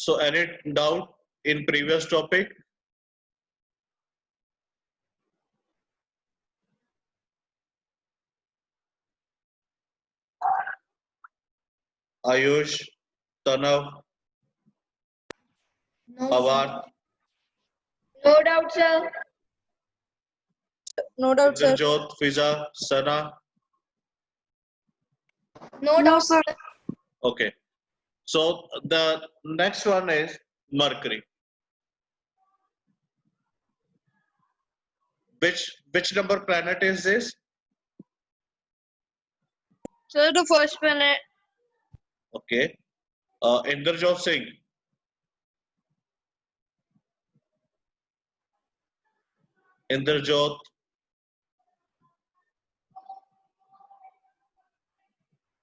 So any doubt in previous topic? Ayush, Tanav, No, Avar, No doubt, sir. no doubt, sir. Indrajot, Fiza, Sana. No No, doubt, sir. sir. Okay. So the next one is Mercury. Which number planet is this? Sir, the first planet. Okay. Indrajot Singh. Indrajot.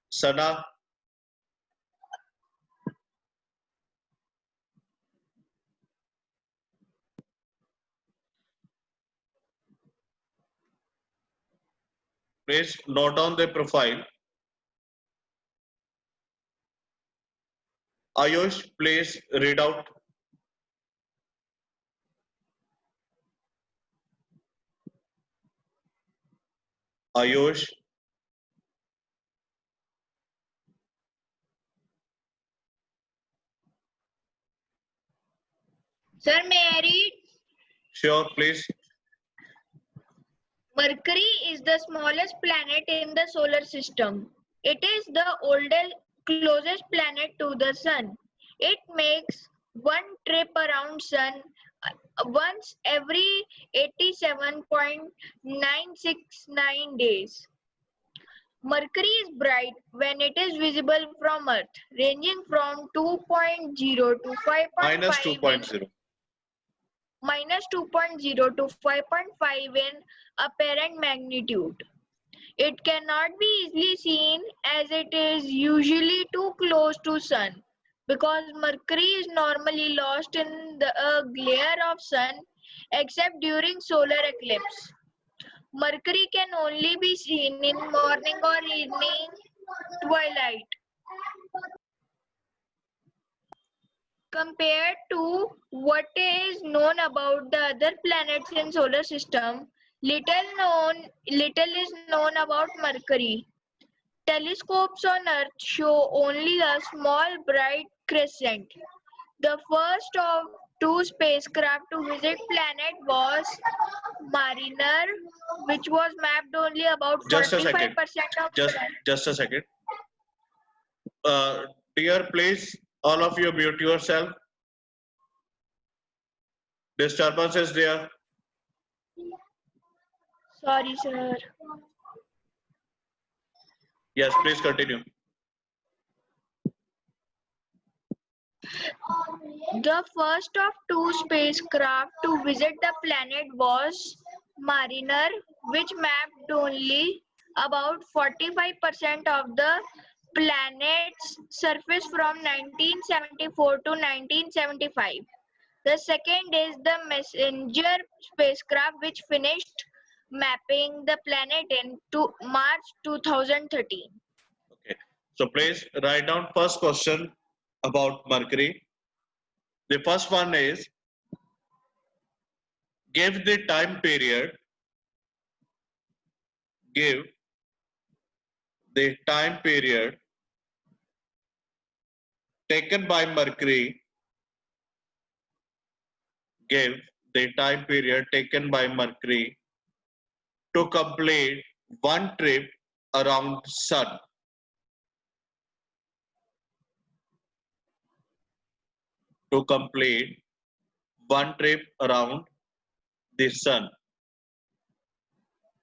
Sana. Please note down the profile. Ayush, please read out. Ayush. Sir, may I read? Sure, please. Mercury is the smallest planet in the solar system. It is the oldest, closest planet to the sun. It makes one trip around sun once every 87.969 days. Mercury is bright when it is visible from Earth, ranging from 2.0 to 5.5 Minus in 2.0. minus 2.0 to 5.5 in apparent magnitude. It cannot be easily seen as it is usually too close to sun because Mercury is normally lost in the glare of sun except during solar eclipse. Mercury can only be seen in morning or evening twilight. Compared to what is known about the other planets in solar system, little is known about Mercury. Telescopes on Earth show only a small bright crescent. The first of two spacecraft to visit planet was Mariner, which was mapped only about Just a 45% second. of Just a second. Dear, please, all of you mute yourself. Disturbance is there. Sorry, sir. Yes, please continue. The first of two spacecraft to visit the planet was Mariner, which mapped only about 45% of the planet's surface from 1974 to 1975. The second is the Messenger spacecraft, which finished mapping the planet in March 2013. Okay. So please write down first question about Mercury. The first one is give the time period. Give the time period taken by Mercury. Give the time period taken by Mercury to complete one trip around Sun. To complete one trip around the Sun.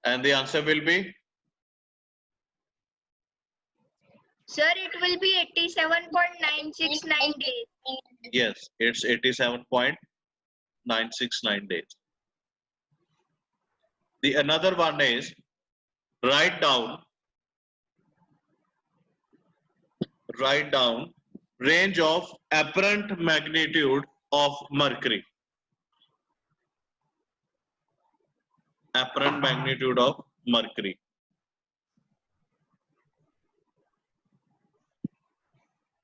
And the answer will be? Sir, it will be 87.969 days. Yes, it's 87.969 days. The another one is write down range of apparent magnitude of Mercury. Apparent magnitude of Mercury.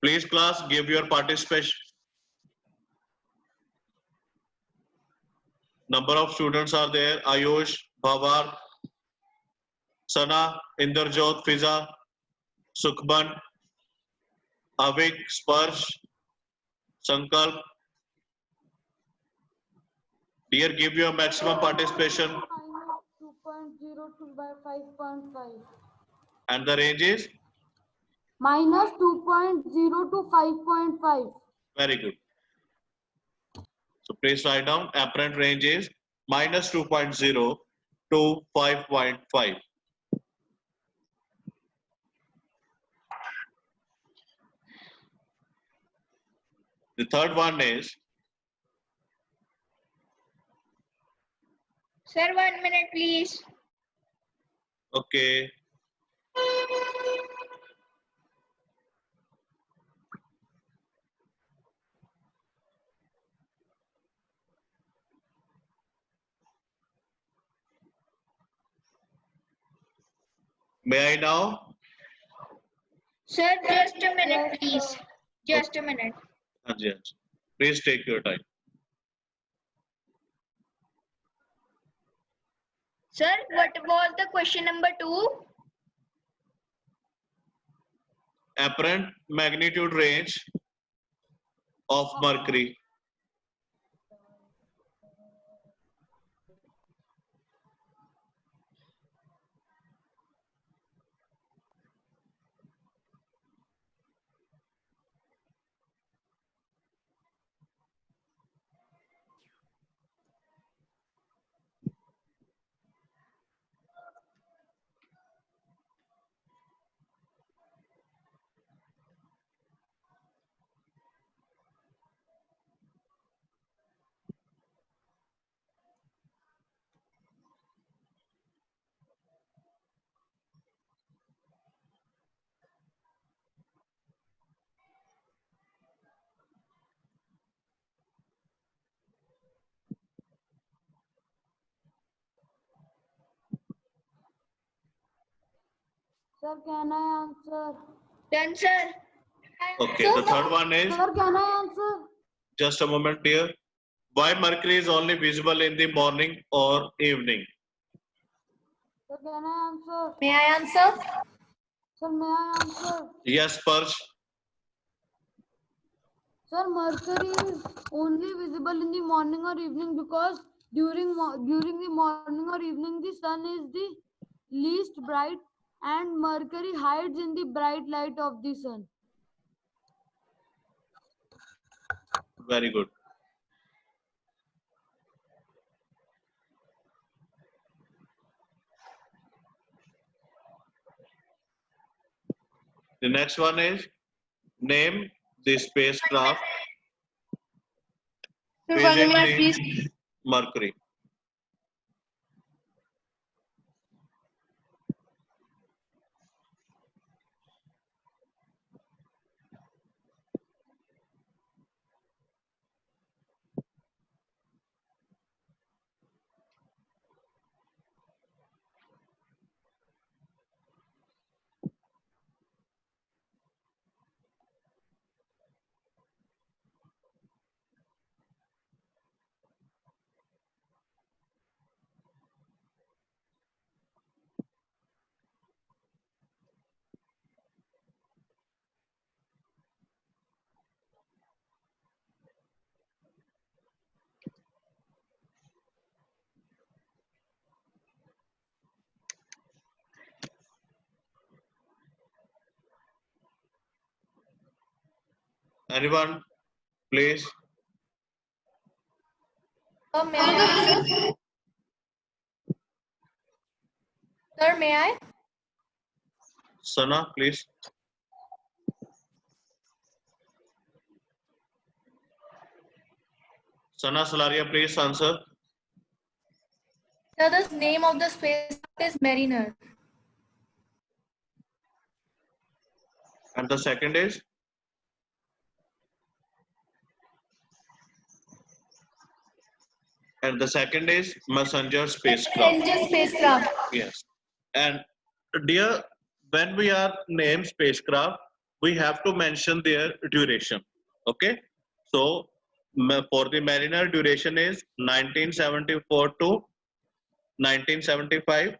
Please class, give your participation. Number of students are there: Ayush, Bhavar, Sana, Inderjot, Fiza, Sukhban, Avik, Sparsh, Sankalp. Dear, give your maximum participation. -2.02 by 5.5. And the range is? -2.0 to 5.5. Very good. So please write down apparent range is -2.0 to 5.5. The third one is, Sir, 1 minute, please. okay, may I now? Sir, just a minute, please. Just a minute. Haan ji, haan ji. Please take your time. Sir, what was the question number 2? Apparent magnitude range of mercury. Sir, can I answer? Done, sir. Okay, the third one is, Sir, can I answer? just a moment dear. Why mercury is only visible in the morning or evening? Sir, can I answer? May I answer? Sir, may I answer? Yes, Sparsh. Sir, Mercury is only visible in the morning or evening because during the morning or evening the sun is the least bright and Mercury hides in the bright light of the sun. Very good. The next one is, name the spacecraft Sir, 1 minute, visiting please. Mercury. Anyone, please? Sir, may I answer? Sir, may I? Sana, please. Sana Salaria, please answer. Sir, the name of the spacecraft is Mariner. And the second is? And the second is messenger spacecraft. Messenger spacecraft. Yes. And dear, when we are name spacecraft, we have to mention their duration. Okay. So For the Mariner, duration is 1974 to 1975,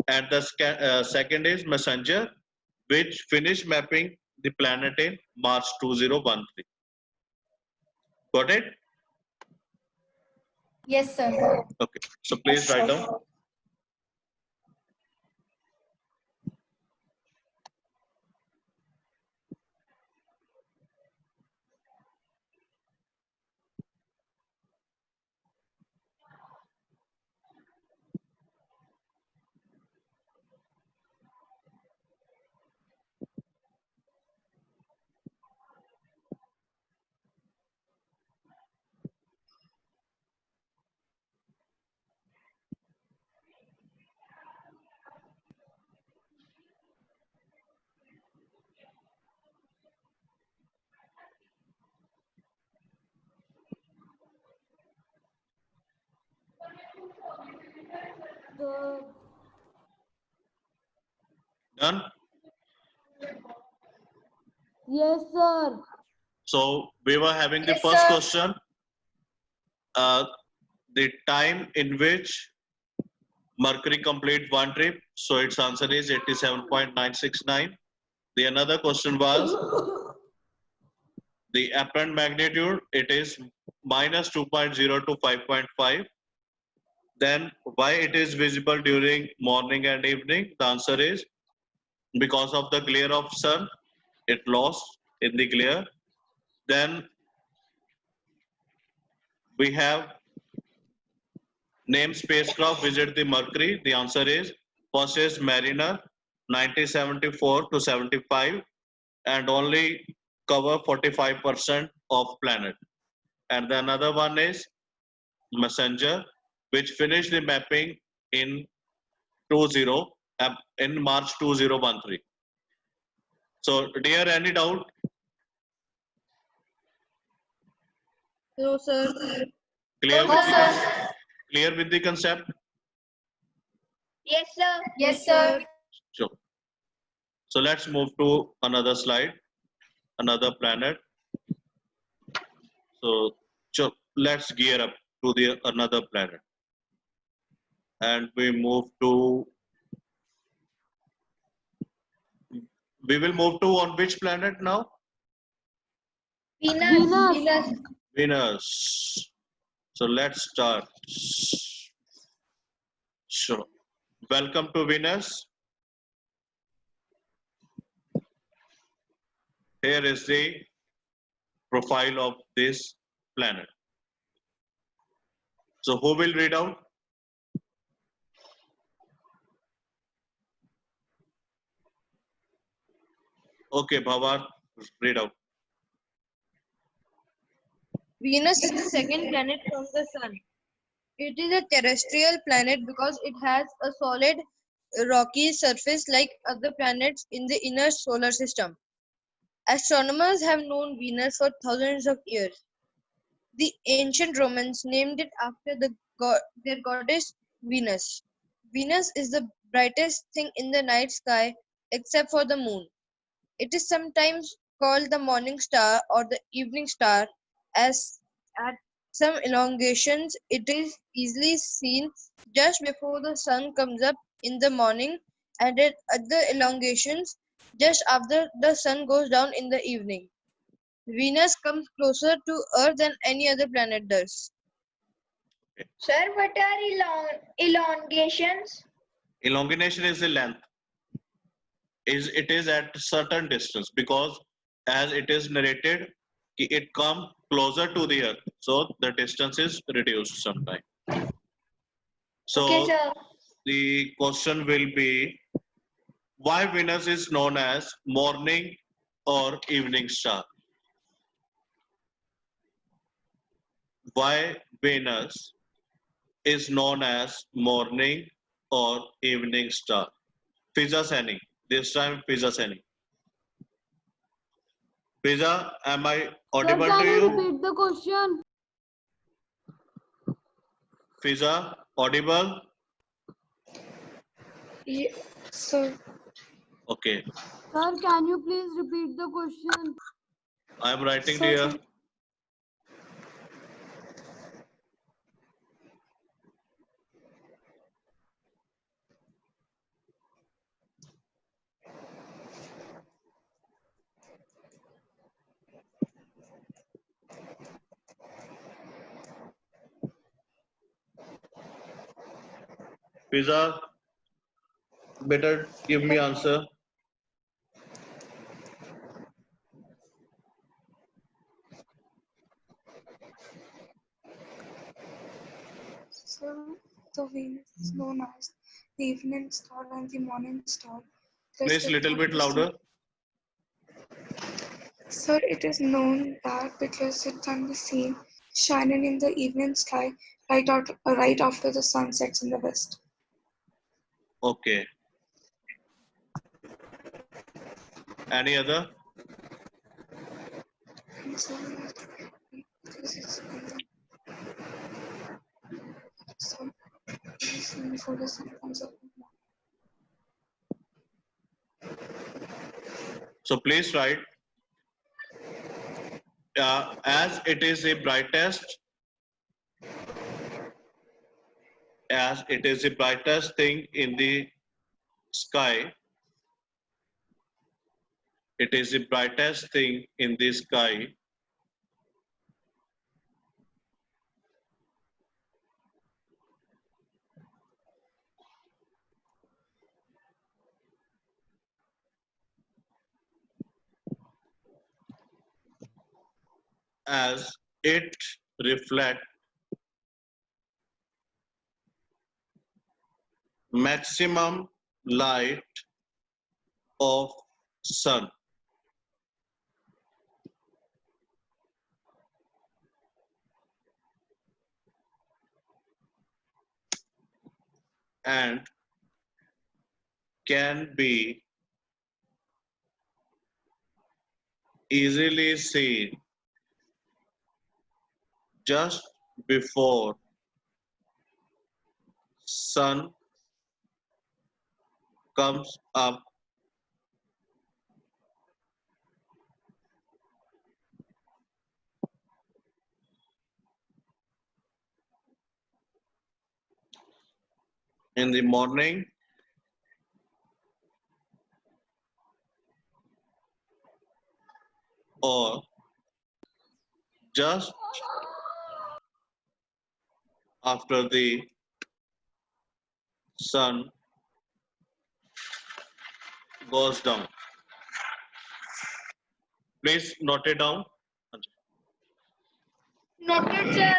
and the second is Messenger, which finished mapping the planet in March 2013. Got it? Yes, sir. Okay. So please write down. Sir, Done? yes, sir. So we were having the Yes, first sir. question. The time in which Mercury complete one trip. So its answer is 87.969. The another question was the apparent magnitude. It is minus 2.0 to 5.5. Then why it is visible during morning and evening? The answer is because of the glare of sun. It lost in the glare. Then we have name spacecraft visit the Mercury. The answer is first is Mariner 1974 to 75 and only cover 45% of planet. And the another one is Messenger, which finished the mapping in 20 in March 2013. So, dear, any doubt? No, sir. Clear No, with the sir. clear with the concept? Yes, sir. Yes, sir. Sure. So let's move to another slide, another planet. So let's gear up to the another planet, and we will move to on which planet now? Venus. Venus. Venus. So let's start. Sure. Welcome to Venus. Here is the profile of this planet. So who will read out? Okay, Bhavar, read out. Venus is the second planet from the Sun. It is a terrestrial planet because it has a solid rocky surface like other planets in the inner solar system. Astronomers have known Venus for thousands of years. The ancient Romans named it after their goddess Venus. Venus is the brightest thing in the night sky except for the moon. It is sometimes called the morning star or the evening star, as at some elongations it is easily seen just before the sun comes up in the morning, and at other elongations just after the sun goes down in the evening. Venus comes closer to Earth than any other planet does. Sir, what are elongations? Elongation is the length. It is at certain distance because as it is narrated, it come closer to the earth, so the distance is reduced sometime. So Okay, sir. the question will be why Venus is known as morning or evening star? Why Venus is known as morning or evening star? Fiza Sani. This time Fiza Sani. Fiza, am I Sir, audible can to you you? repeat the question? Fiza, audible? So, Okay. Sir, can you please repeat the question? I am writing here. Fiza, better give me answer. So the Venus is known as the evening star and the morning star. Please little bit louder. Sir, it is known that because it can be seen shining in the evening sky right after the sun sets in the west. Okay. Any other? And so, this is so it is seen before the sun comes up. So please write. As it is the brightest thing in the sky, it is the brightest thing in the sky. As it reflects maximum light of sun. And can be easily seen just before sun comes up in the morning or just after the sun goes down. Please note it down. Noted, sir.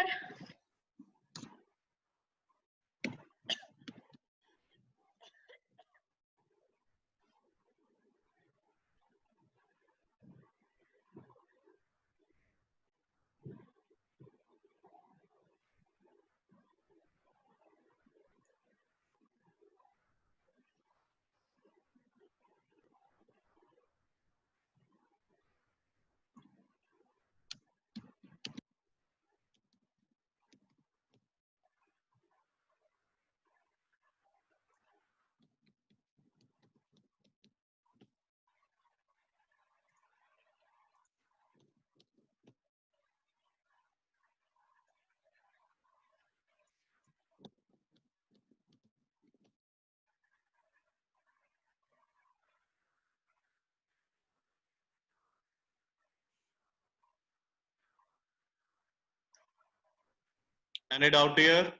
Any doubt here?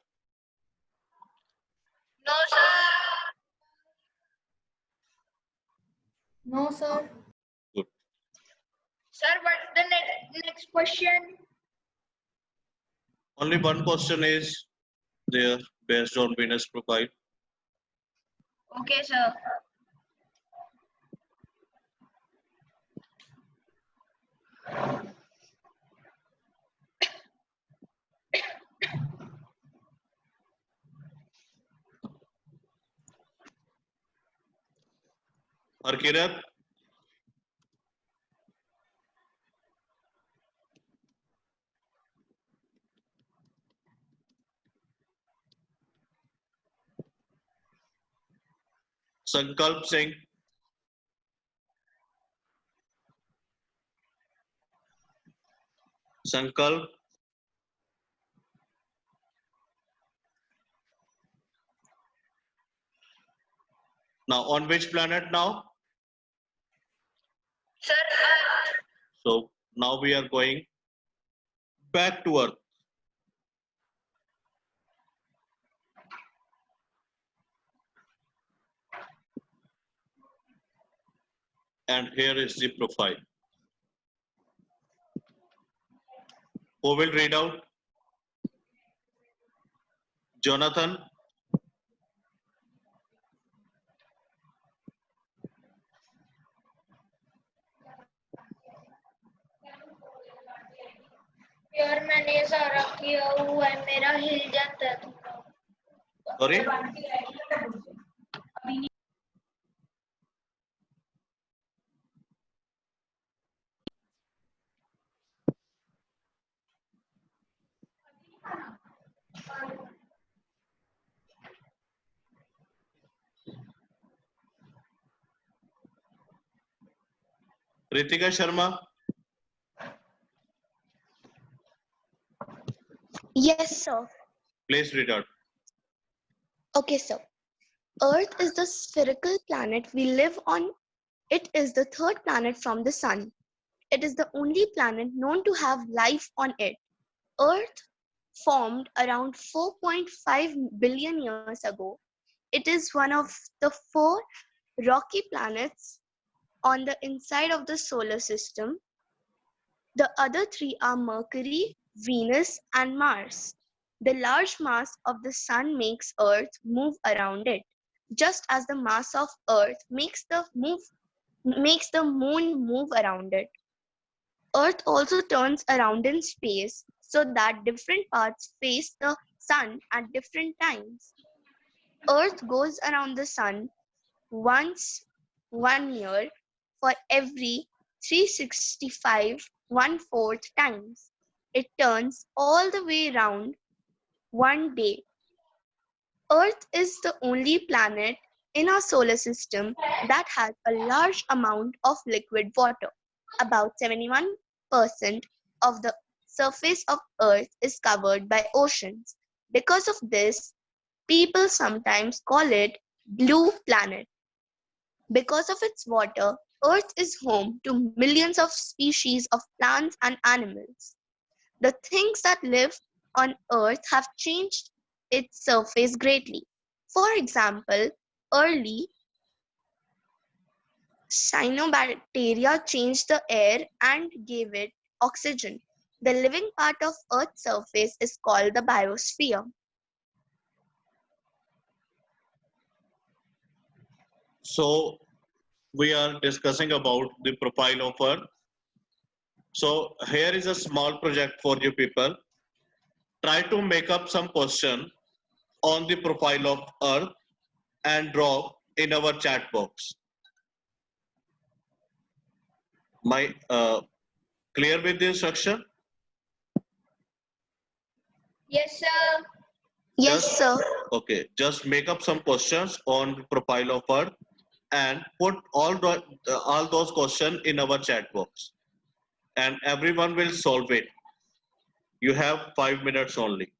No, sir. No, sir. Good. Sir, what's the next question? Only one question is there based on Venus profile. Okay, sir. Harkirat, Sankalp Singh, Sankalp, now on which planet now? Sir, Earth. So now we are going back to Earth. and here is the profile. Who will read out? Jonathan? यार मैंने ये सारा किया हुआ है, मेरा हिल जाता है थोड़ा। Sorry? Ritika Sharma? Yes, sir. Please read out. Okay, sir. Earth is the spherical planet we live on. It is the third planet from the sun. It is the only planet known to have life on it. Earth formed around 4.5 billion years ago. It is one of the 4 rocky planets on the inside of the solar system. The other 3 are Mercury, Venus, and Mars. The large mass of the sun makes Earth move around it, just as the mass of Earth makes the moon move around it. Earth also turns around in space so that different parts face the sun at different times. Earth goes around the sun once 1 year for every 365 1/4 times. It turns all the way round one day. Earth is the only planet in our solar system that has a large amount of liquid water. About 71% of the surface of Earth is covered by oceans. Because of this, people sometimes call it blue planet. Because of its water, Earth is home to millions of species of plants and animals. The things that live on Earth have changed its surface greatly. For example, early cyanobacteria changed the air and gave it oxygen. The living part of Earth's surface is called the biosphere. So we are discussing about the profile of Earth. So here is a small project for you people. Try to make up some question on the profile of Earth and drop in our chat box. My clear with the instruction? Yes, sir. Yes, Just- sir. Okay, just make up some questions on the profile of Earth and put all those questions in our chat box, and everyone will solve it. You have 5 minutes only.